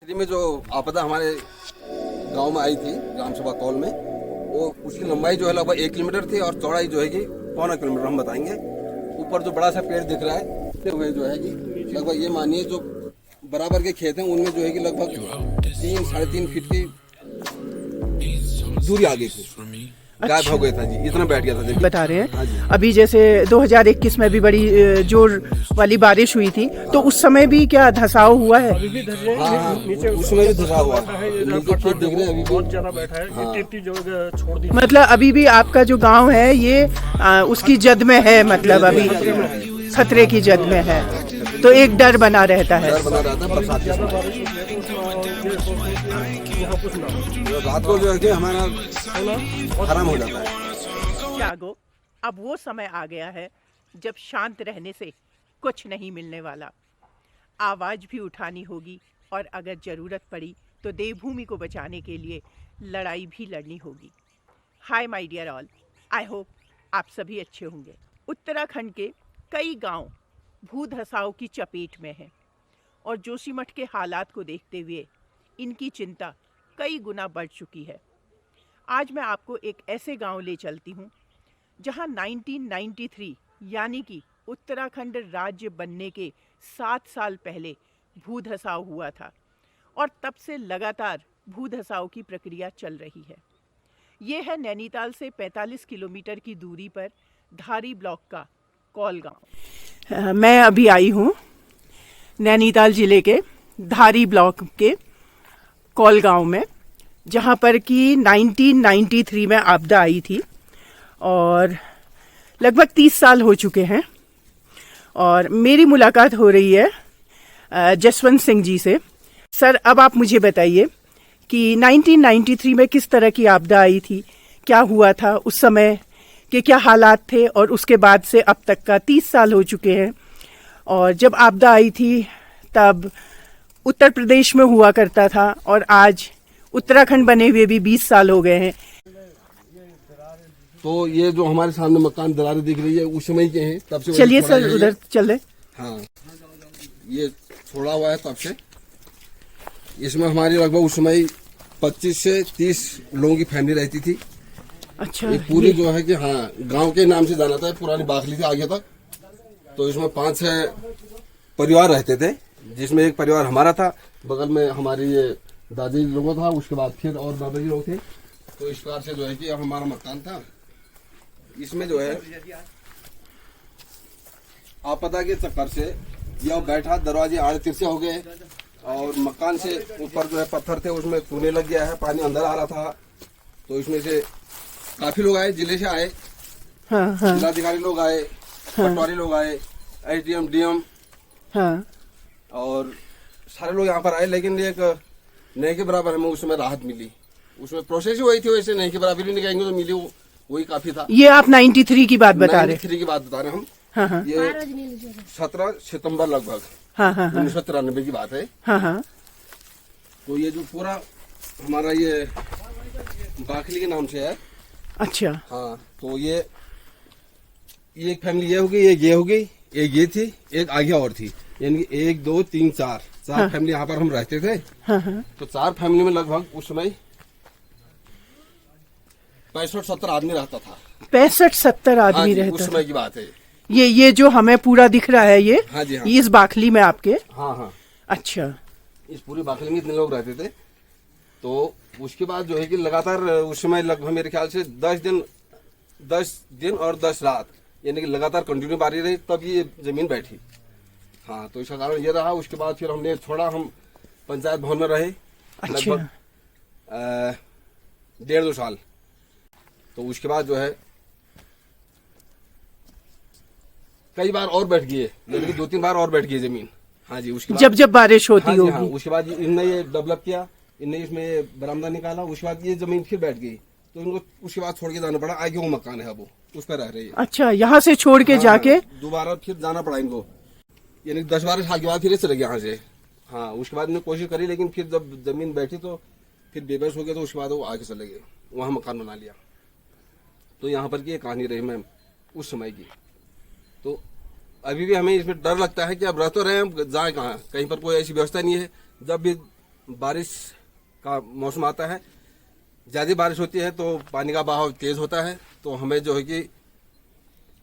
में जो आपदा हमारे गांव में आई थी ग्राम सभा कॉल में, वो उसकी लंबाई जो है लगभग 1 किलोमीटर थी और चौड़ाई जो है कि 1.25 किलोमीटर हम बताएंगे। ऊपर जो बड़ा सा पेड़ दिख रहा है वो जो है कि लगभग ये मानिए जो बराबर के खेत हैं उनमें जो है कि लगभग 3-3.5 फीट की दूरी आगे थी, गायब हो गया था जी, इतना बैठ गया था। देखिए बता रहे हैं अभी जैसे 2021 में भी बड़ी जोर वाली बारिश हुई थी, तो उस समय भी क्या धसाव हुआ है? हाँ, उसमें भी धसा हुआ नीचे खेत दिख रहे हैं, अभी बहुत ज्यादा बैठा है। गिट्टी जो छोड़ दी। मतलब अभी भी आपका जो गांव है ये उसकी जद में है, मतलब अभी खतरे की जद में है, तो एक डर बना रहता है। डर बना रहता है बरसात के समय। रात को जो है कि हमारा आराम हो जाता है। जागो, अब वो समय आ गया है जब शांत रहने से कुछ नहीं मिलने वाला। आवाज भी उठानी होगी और अगर जरूरत पड़ी तो देवभूमि को बचाने के लिए लड़ाई भी लड़नी होगी। Hi my dear all, I hope आप सभी अच्छे होंगे। उत्तराखंड के कई गांव भूधसाव की चपेट में हैं और जोशीमठ के हालात को देखते हुए इनकी चिंता कई गुना बढ़ चुकी है। आज मैं आपको एक ऐसे गांव ले चलती हूं जहां 1993 यानी कि उत्तराखंड राज्य बनने के 7 साल पहले भूधसाव हुआ था और तब से लगातार भूधसाव की प्रक्रिया चल रही है। ये है नैनीताल से 45 किलोमीटर की दूरी पर धारी ब्लॉक का कौल गांव। मैं अभी आई हूँ नैनीताल जिले के धारी ब्लॉक के कौल गांव में, जहाँ पर कि 1993 में आपदा आई थी और लगभग 30 साल हो चुके हैं। और मेरी मुलाकात हो रही है जसवंत सिंह जी से। सर, अब आप मुझे बताइए कि 1993 में किस तरह की आपदा आई थी, क्या हुआ था उस समय के, क्या हालात थे, और उसके बाद से अब तक का 30 साल हो चुके हैं। और जब आपदा आई थी तब उत्तर प्रदेश में हुआ करता था और आज उत्तराखंड बने हुए भी 20 साल हो गए हैं। तो ये जो हमारे सामने मकान दरारें दिख रही है उस समय के हैं, तब से। चलिए सर उधर चले। हाँ, ये छोड़ा हुआ है तब से। इसमें हमारी लगभग उस समय 25 से 30 लोगों की फैमिली रहती थी। अच्छा, ये पूरी जो है कि हाँ गांव के नाम से जाना था, पुरानी बाखली से आगे तक। तो इसमें 5-6 परिवार रहते थे, जिसमें एक परिवार हमारा था, बगल में हमारी ये दादी लोगों था, उसके बाद फिर और दादाजी लोग थे। तो इस प्रकार से जो है कि हमारा मकान था। इसमें जो है आपदा के चक्कर से यह बैठा, दरवाजे आड़े तिरछे हो गए और मकान से ऊपर जो है पत्थर थे उसमें चूने लग गया है, पानी अंदर आ रहा था। तो इसमें से काफी लोग आए, जिले से आए, जिलाधिकारी लोग आए, पटवारी लोग आए, एसडीएम, डीएम, और सारे लोग यहाँ पर आए। लेकिन एक नहीं के बराबर हमें उसमें राहत मिली। उसमें प्रोसेस ही वही थी, वैसे नहीं के बराबर ही नहीं कहेंगे तो मिली, वही काफी था। ये आप 93 की बात बता रहे हैं? 93 की बात बता रहे हैं हम। ये 17 सितंबर लगभग 1993 की बात है। तो ये जो पूरा हमारा ये बाखली के नाम से है। अच्छा। हाँ, तो ये एक फैमिली ये हो गई, एक ये हो गई, एक ये थी, एक आगे और थी, यानी कि 1 2 3 4 फैमिली यहाँ पर हम रहते थे। तो 4 फैमिली में लगभग उस समय 65-70 आदमी रहता था। 65-70 आदमी हाँ रहता उस समय की बात है। ये जो हमें पूरा दिख रहा है ये? हाँ जी, हाँ। इस बाखली में आपके? हाँ। अच्छा। इस पूरी बाखली में इतने लोग रहते थे। तो उसके बाद जो है कि लगातार उस समय लगभग मेरे ख्याल से 10 दिन और 10 रात, यानी कि लगातार कंटिन्यू बारिश रही, तब ये जमीन बैठी। हाँ, तो इसका कारण ये रहा। उसके बाद फिर हमने छोड़ा, हम पंचायत भवन में रहे लगभग 1.5-2 साल। तो उसके बाद जो है कई बार और बैठ गई, यानी कि 2-3 बार और बैठ गई जमीन। हाँ जी, उसके बाद जब बारिश होती होगी। हाँ, उसके बाद इनने ये डेवलप किया, इनने इसमें बरामदा निकाला, उसके बाद ये जमीन फिर बैठ गई। तो इनको उसके बाद छोड़ के जाना पड़ा। आगे वो मकान है, वो उस पर रह रही है। अच्छा, यहाँ से छोड़ के जाके दोबारा फिर जाना पड़ा इनको, यानी 10-12 साल के बाद फिर चले गए यहाँ से। हाँ, उसके बाद इन्होंने कोशिश करी, लेकिन फिर जब जमीन बैठी तो फिर बेबस हो गया। तो उसके बाद वो आगे चले गए, वहाँ मकान बना लिया। तो यहाँ पर की ये कहानी रही मैम उस समय की। तो अभी भी हमें इसमें डर लगता है कि अब रह तो रहे हैं, जाए कहाँ, कहीं पर कोई ऐसी व्यवस्था नहीं है। जब भी बारिश का मौसम आता है, ज़्यादा बारिश होती है तो पानी का बहाव तेज़ होता है, तो हमें जो है कि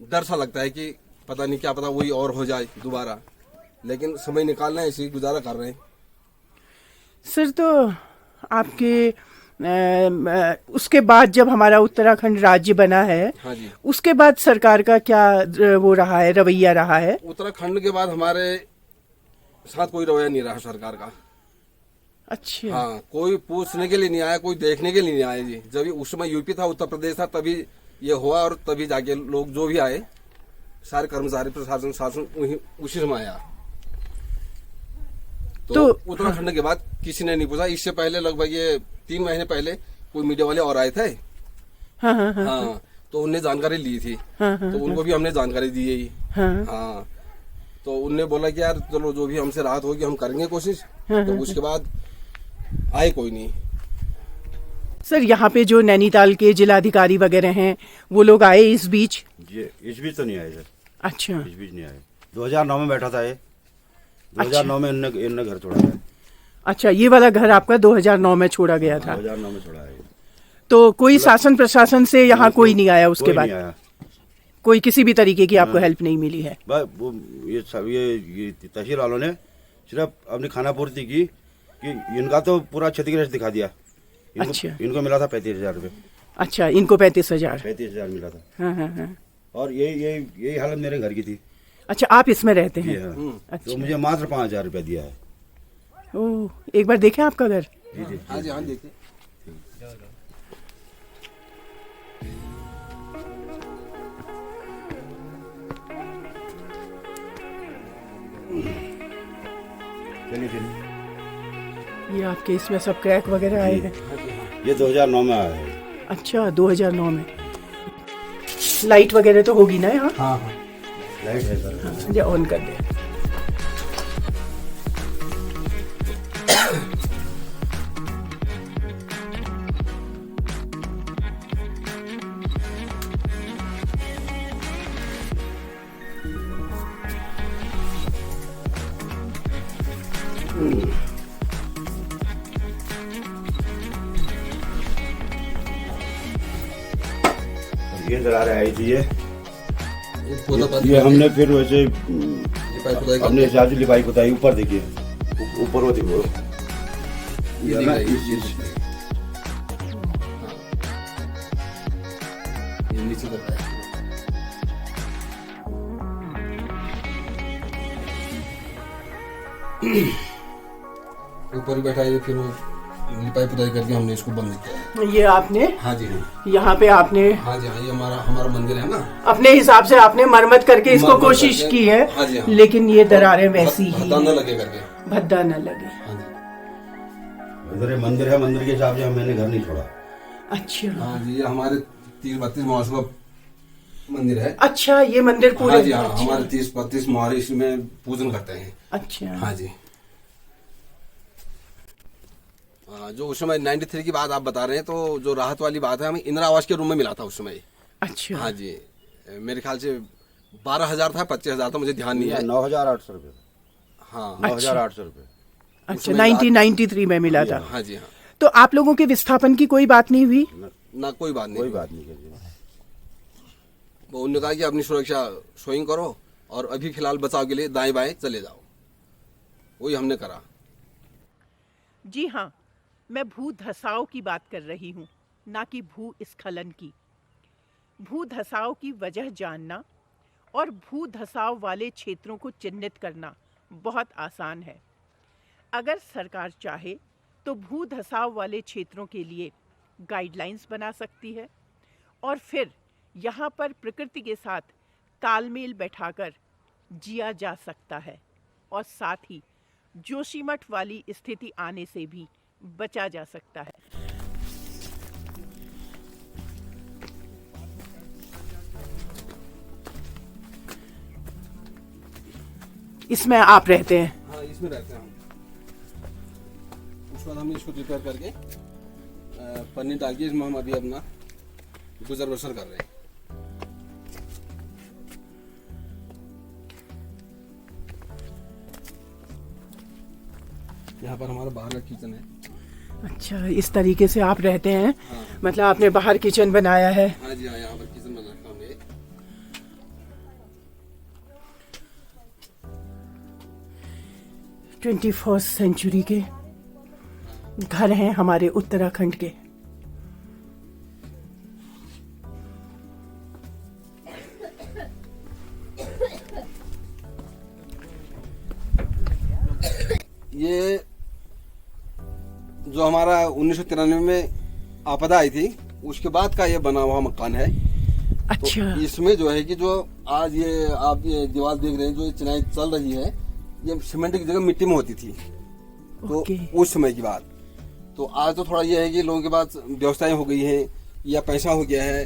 डर सा लगता है कि पता नहीं क्या पता वही और हो जाए दोबारा, लेकिन समय निकालना है, इसी गुजारा कर रहे हैं। सर तो आपके उसके बाद जब हमारा उत्तराखंड राज्य बना है, हाँ जी, उसके बाद सरकार का क्या वो रहा है, रवैया रहा है? उत्तराखंड के बाद हमारे साथ कोई रवैया नहीं रहा सरकार का। अच्छा। हाँ, कोई पूछने के लिए नहीं आया, कोई देखने के लिए नहीं आया जी। जब उस समय यूपी था, उत्तर प्रदेश था, तभी ये हुआ और तभी जाके लोग जो भी आए, सारे कर्मचारी प्रशासन शासन उसी समय आया। तो उत्तराखंड के बाद किसी ने नहीं पूछा। इससे पहले लगभग ये 3 महीने पहले कोई मीडिया वाले और आए थे। हाँ, तो उनने जानकारी ली थी। तो उनको भी हमने जानकारी दी है। हाँ, तो उनने बोला कि यार चलो जो भी हमसे राहत होगी हम करेंगे कोशिश। तो उसके बाद आए कोई नहीं। सर यहाँ पे जो नैनीताल के जिलाधिकारी वगैरह हैं वो लोग आए इस बीच? ये इस बीच तो नहीं आए सर। अच्छा। इस बीच नहीं आए। 2009 में बैठा था ये। 2009 में इनने घर छोड़ा है। अच्छा, ये वाला घर आपका 2009 में छोड़ा गया था? 2009 में छोड़ा है। तो कोई शासन प्रशासन से यहाँ कोई नहीं आया उसके कोई बाद? नहीं आया। कोई किसी भी तरीके की आपको हेल्प नहीं मिली है? बस वो ये सब ये तहसील वालों ने सिर्फ अपनी खाना पूर्ति की कि इनका तो पूरा क्षतिग्रस्त दिखा दिया। अच्छा। इनको मिला था 35,000 रुपये। अच्छा, इनको 35,000? 35,000 मिला था। हाँ। और यही हालत मेरे घर की थी। अच्छा, आप इसमें रहते हैं? जी हाँ। अच्छा। तो मुझे मात्र 5,000 रुपया दिया है। ओह, एक बार देखें आपका घर? जी जी। हाँ जी, हाँ देखिए। चलिए। ये आपके इसमें सब क्रैक वगैरह आए हैं? ये 2009 में आया है। अच्छा, 2009 में। लाइट वगैरह तो होगी ना यहाँ? हाँ, लाइट है सर। हाँ, ये ऑन कर दे। ये दरारें आई थी ये पौधा ये हमने फिर वैसे लिपाई पुताई अपने हिसाब से लिपाई पुताई ऊपर देखिए ऊपर वो देखो ये ये ना दिख रहा है, इस ये नीचे तक है। ऊपर ही बैठा है, फिर वो लिपाई पुताई करके हमने इसको बंद किया है। ये आपने हाँ जी, हाँ, यहाँ पे आपने हाँ जी, हाँ, ये हमारा मंदिर है ना। अपने हिसाब से आपने मरम्मत करके इसको मरम्मत कोशिश करके, की है। हाँ जी, हाँ। लेकिन ये दरारें वैसी ही भद्दा न लगे करके। भद्दा न लगे। हाँ जी, इधर मंदिर है मंदिर के हिसाब से मैंने घर नहीं छोड़ा। अच्छा। हाँ जी, ये हमारे 30-32 मुहासबा मंदिर है। अच्छा, ये मंदिर पूरे? हाँ जी, हाँ, अच्छा। हमारे 30-32 मुहारे इसमें पूजन करते हैं। अच्छा। हाँ जी। जो उस समय 93 की बात आप बता रहे हैं, तो जो राहत वाली बात है, हमें इंदिरा आवास के रूम में मिला था उस समय। अच्छा। हाँ जी, मेरे ख्याल से 12,000 था, 25,000 था, मुझे ध्यान नहीं है। 9,800 रुपये। हाँ, 9,800 रुपये। अच्छा, 1993 में मिला था। हाँ जी, हाँ। तो आप लोगों के विस्थापन की कोई बात नहीं हुई? ना कोई बात नहीं। कोई बात नहीं करी। वो उन्होंने कहा कि अपनी सुरक्षा स्वयं करो और अभी फिलहाल बचाव के लिए दाएं बाएं चले जाओ, वही हमने करा। जी हाँ, मैं भू धसाव की बात कर रही हूँ, ना कि भू स्खलन की। भू धसाव की वजह जानना और भू धसाव वाले क्षेत्रों को चिन्हित करना बहुत आसान है। अगर सरकार चाहे तो भू धसाव वाले क्षेत्रों के लिए गाइडलाइंस बना सकती है और फिर यहाँ पर प्रकृति के साथ तालमेल बैठाकर जिया जा सकता है और साथ ही जोशीमठ वाली स्थिति आने से भी बचा जा सकता है। इसमें आप रहते हैं? हाँ, इसमें रहते हैं हम। उसके बाद हमने इसको रिपेयर करके पन्नी डाल के इसमें हम अभी अपना गुजर बसर कर रहे हैं। यहाँ पर हमारा बाहर का किचन है। अच्छा, इस तरीके से आप रहते हैं। हाँ। मतलब आपने बाहर किचन बनाया है। हाँ जी हाँ, यहाँ पर किचन बना रखा हमने। 21st सेंचुरी के घर हैं हमारे उत्तराखंड के। ये जो हमारा 1993 में आपदा आई थी उसके बाद का ये बना हुआ मकान है। अच्छा। तो इसमें जो है कि जो आज ये आप ये दीवार देख रहे हैं, जो ये चिनाई चल रही है, ये सीमेंट की जगह मिट्टी में होती थी। तो ओके। उस समय की बात। तो आज तो थोड़ा ये है कि लोगों के पास व्यवस्थाएं हो गई हैं या पैसा हो गया है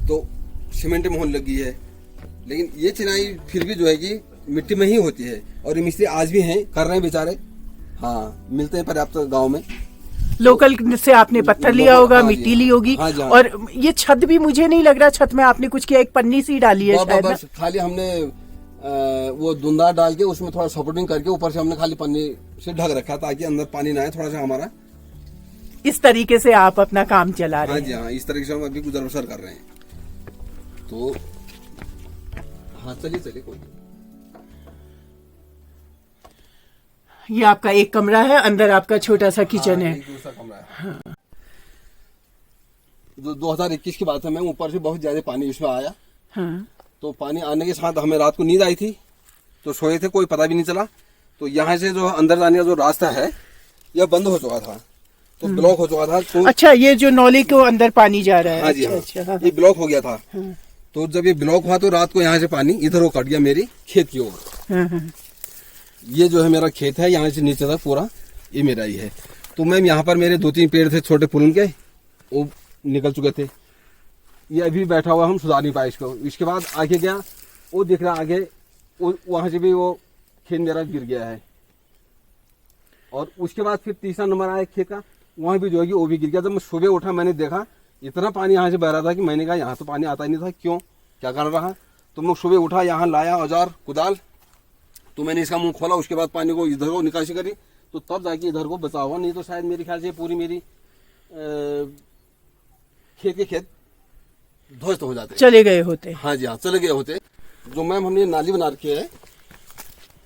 तो सीमेंट में होने लगी है, लेकिन ये चिनाई फिर भी जो है कि मिट्टी में ही होती है। और ये मिस्त्री आज भी हैं, कर रहे हैं बेचारे। हाँ, मिलते हैं पर्याप्त गाँव में। लोकल से आपने पत्थर लिया होगा, हाँ जी, मिट्टी ली होगी। हाँ जी, हाँ। और ये छत भी मुझे नहीं लग रहा, छत में आपने कुछ किया, एक पन्नी सी डाली है शायद ना? बस खाली हमने वो धुंधार डाल के उसमें थोड़ा सपोर्टिंग करके ऊपर से हमने खाली पन्नी से ढक रखा ताकि अंदर पानी ना आए, थोड़ा सा हमारा। इस तरीके से आप अपना काम चला रहे हाँ हैं। जी हाँ, इस तरीके से हम अभी गुजर बसर कर रहे हैं। तो हाँ, चलिए चलिए कोई नहीं। ये आपका एक कमरा है, अंदर आपका छोटा सा किचन हाँ, है। एक दूसरा कमरा है। जो 2021 की बात है, मैं ऊपर से बहुत ज्यादा पानी इसमें आया। हाँ। तो पानी आने के साथ हमें रात को नींद आई थी, तो सोए थे, कोई पता भी नहीं चला। तो यहाँ से जो अंदर जाने का जो रास्ता है यह बंद हो चुका था, तो ब्लॉक हो चुका था। तो अच्छा, ये जो नौली के अंदर पानी जा रहा है। हाँ जी हाँ, अच्छा, हाँ। ये ब्लॉक हो गया था। हाँ। तो जब ये ब्लॉक हुआ तो रात को यहाँ से पानी इधर वो कट गया मेरी खेत की ओर। हाँ, हाँ। ये जो है मेरा खेत है, यहाँ से नीचे तक पूरा ये मेरा ही है। तो मैम यहाँ पर मेरे 2-3 पेड़ थे छोटे फूलन के, वो निकल चुके थे। ये अभी बैठा हुआ, हम सुधार नहीं पाए इसको। इसके बाद आगे गया, वो दिख रहा आगे, वहां से भी वो खेत मेरा गिर गया है। और उसके बाद फिर तीसरा नंबर आया खेत का, वहां भी जो है कि वो भी गिर गया। जब मैं सुबह उठा, मैंने देखा इतना पानी यहाँ से बह रहा था कि मैंने कहा यहाँ तो पानी आता ही नहीं था, क्यों, क्या कर रहा। तो मैं सुबह उठा, यहाँ लाया औजार कुदाल, तो मैंने इसका मुंह खोला, उसके बाद पानी को इधर को निकासी करी, तो तब जाके इधर को बचा हुआ। नहीं तो शायद मेरे ख्याल से पूरी मेरी खेत के खेत ध्वस्त हो जाते, चले गए होते। हाँ जी हाँ, चले गए होते। जो मैम हमने नाली बना रखी है,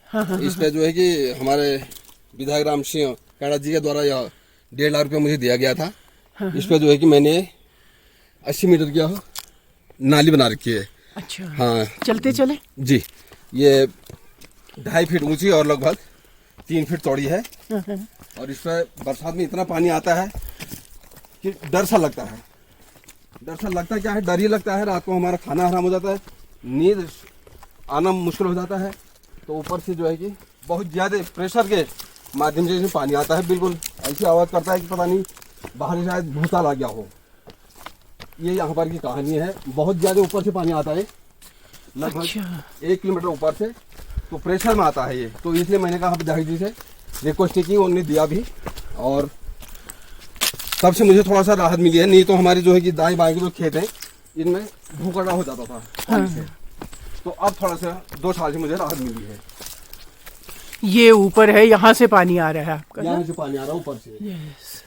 हाँ, हाँ, इस पे जो है कि हमारे विधायक राम सिंह कैड़ा जी के द्वारा यह 1.5 लाख रुपया मुझे दिया गया था। इस पे जो है कि मैंने 80 मीटर की नाली बना रखी है। अच्छा। हाँ चलते चले जी, ये 2.5 फीट ऊंची और लगभग 3 फीट चौड़ी है। हाँ, हाँ। और इस पर बरसात में इतना पानी आता है कि डर सा लगता है। डर सा लगता क्या है, डर ही लगता है। रात को हमारा खाना हराम हो जाता है, नींद आना मुश्किल हो जाता है। तो ऊपर से जो है कि बहुत ज़्यादा प्रेशर के माध्यम से इसमें पानी आता है, बिल्कुल ऐसी आवाज़ करता है कि पता नहीं बाहर शायद भूसा ला गया हो। ये यहाँ पर की कहानी है। बहुत ज़्यादा ऊपर से पानी आता है, लगभग अच्छा। 1 किलोमीटर ऊपर से, तो प्रेशर में आता है ये। तो इसलिए मैंने कहा विधायक जी से रिक्वेस्ट की, उन्होंने दिया भी, और तब से मुझे थोड़ा सा राहत मिली है। नहीं तो हमारे जो है कि दाएं बाएं के जो खेत हैं इनमें भूखड़ा हो जाता था पानी से। तो अब थोड़ा सा 2 साल से मुझे राहत मिली है। ये ऊपर है, यहाँ से पानी आ रहा है आपका यहाँ ना? से पानी आ रहा है ऊपर से। यस।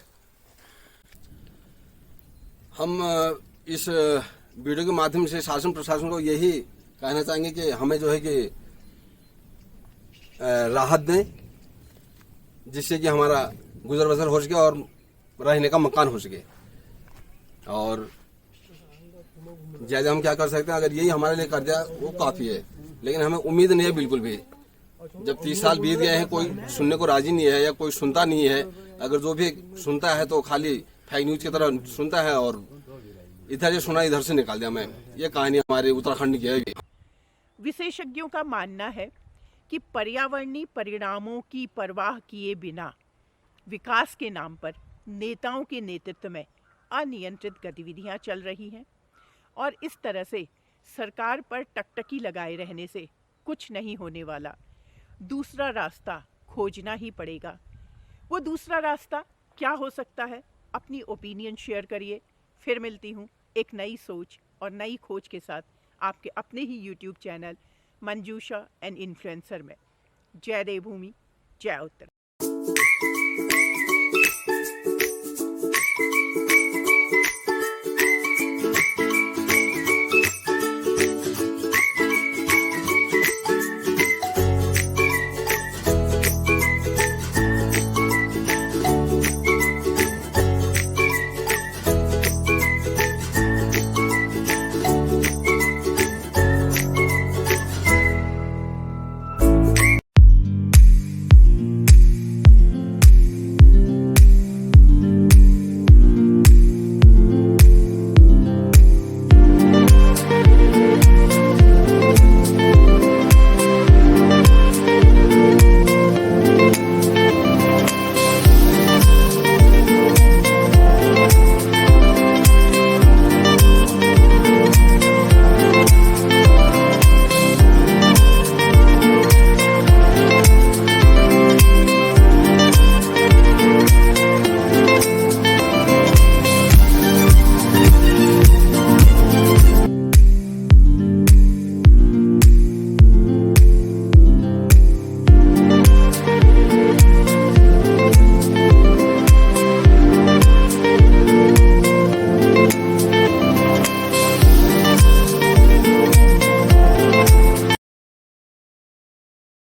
हम इस वीडियो के माध्यम से शासन प्रशासन को यही कहना चाहेंगे कि हमें जो है कि राहत दें, जिससे कि हमारा गुजर बसर हो सके और रहने का मकान हो सके। और ज़्यादा हम क्या कर सकते हैं, अगर यही हमारे लिए कर दिया वो काफ़ी है। लेकिन हमें उम्मीद नहीं है बिल्कुल भी। जब 30 साल बीत गए हैं, कोई सुनने को राजी नहीं है या कोई सुनता नहीं है। अगर जो भी सुनता है तो खाली फेक न्यूज की तरह सुनता है और इधर से सुना इधर से निकाल दिया। मैं ये कहानी हमारे उत्तराखंड की है। विशेषज्ञों का मानना है कि पर्यावरणीय परिणामों की परवाह किए बिना विकास के नाम पर नेताओं के नेतृत्व में अनियंत्रित गतिविधियां चल रही हैं, और इस तरह से सरकार पर टकटकी लगाए रहने से कुछ नहीं होने वाला। दूसरा रास्ता खोजना ही पड़ेगा। वो दूसरा रास्ता क्या हो सकता है, अपनी ओपिनियन शेयर करिए। फिर मिलती हूँ एक नई सोच और नई खोज के साथ आपके अपने ही YouTube channel Manjusha and influencer में। जय देवभूमि, जय उत्तर।